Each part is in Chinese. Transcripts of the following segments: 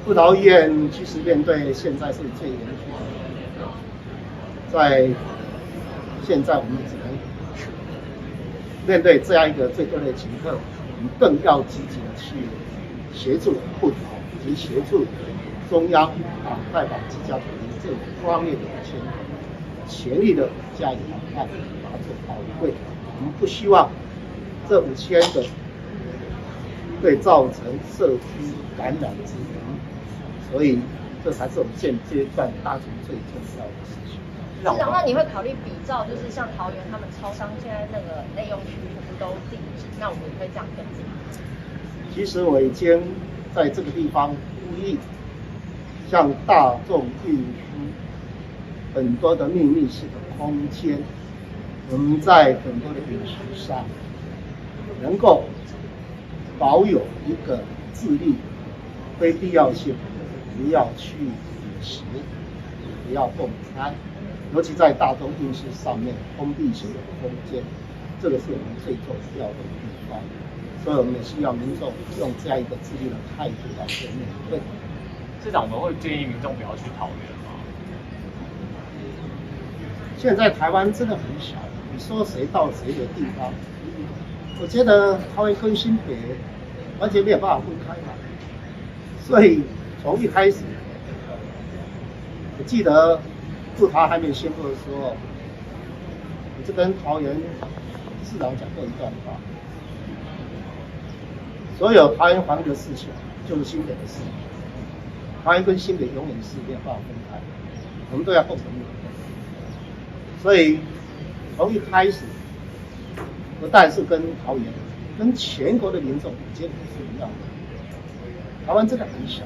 布桃医院其实面对现在是最严峻的，在现在我们只能面对这样一个最恶劣的情况，我们更要积极的去协助布桃以及协助中央代表及家庭这方面的全力的加以防范，把它做到位。我们不希望这5000个会造成社区感染之源，所以这才是我们现阶段大众最重要的事情。市长，那你会考虑比照，就是像桃园他们超商现在那个内用区全部都禁止，那我们也会这样跟进？其实我已经在这个地方呼吁，像大众运输很多的秘密式的空间，我们在很多的饮食上能够保有一个自律，非必要性不要去饮食，不要共餐，尤其在大众运输上面封闭型的空间，这个是我们最重要的地方。所以我们也希望民众用这样一个自律的态度来去面对。市长，我们会建议民众不要去桃园吗？现在台湾真的很小，你说谁到谁的地方，我觉得桃园跟新北完全没有办法分开嘛。所以从一开始，我记得布桃还没宣布的时候，我就跟桃园市长讲过一段话：所有桃园防疫的事情就是新北的事，桃园跟新北永远是没有办法分开，我们都要共同面对。所以从一开始，不但是跟桃园，跟全国的民众结果是一样的。台湾真的很小，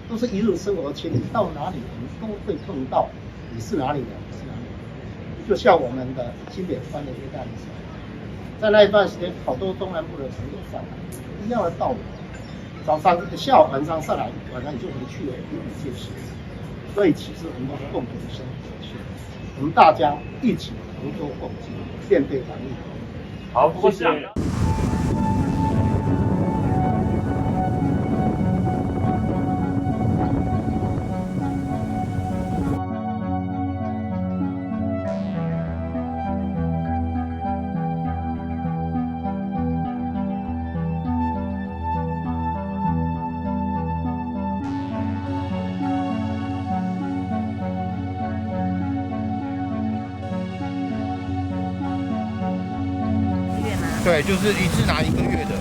都是一日生活圈，你到哪里我们都会碰到。你是哪里人？你是哪里人？就像我们的新北关的约旦省，在那一段时间，好多中南部的朋友上来，一样的道理。早上、下午、晚上上来，晚上你就回去了，有一件事。所以其实我们都是共同生活圈。我们大家一起同舟共济，面对防疫。好，谢谢。对，就是一次拿1个月的。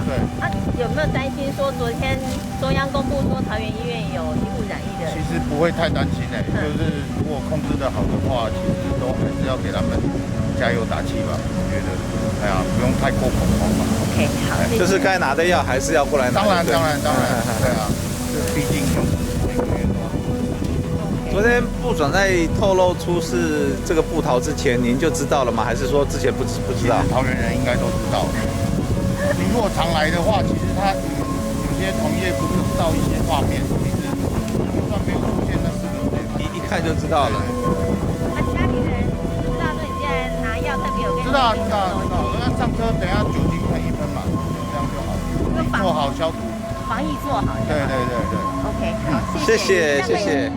对。啊，有没有担心说昨天中央公布说桃园医院有1户染疫的？其实不会太担心就是如果控制得好的话，其实都还是要给他们加油打气吧。我觉得，不用太过恐慌嘛。OK， 好，就是该拿的药还是要过来拿。当然，对啊，毕竟有1个月多。昨天部长在透露出是这个布桃之前，您就知道了吗？还是说之前不知道？桃园人应该都知道。你如果常来的话，其实有些同业不是知道一些画面，其实就算没有出现那4个字，一看就知道了。家里人知道说你现在拿药特别有跟？知道。那上车等下酒精喷一喷嘛，这样就好。做好消毒。防疫做好。对。OK， 好，谢谢。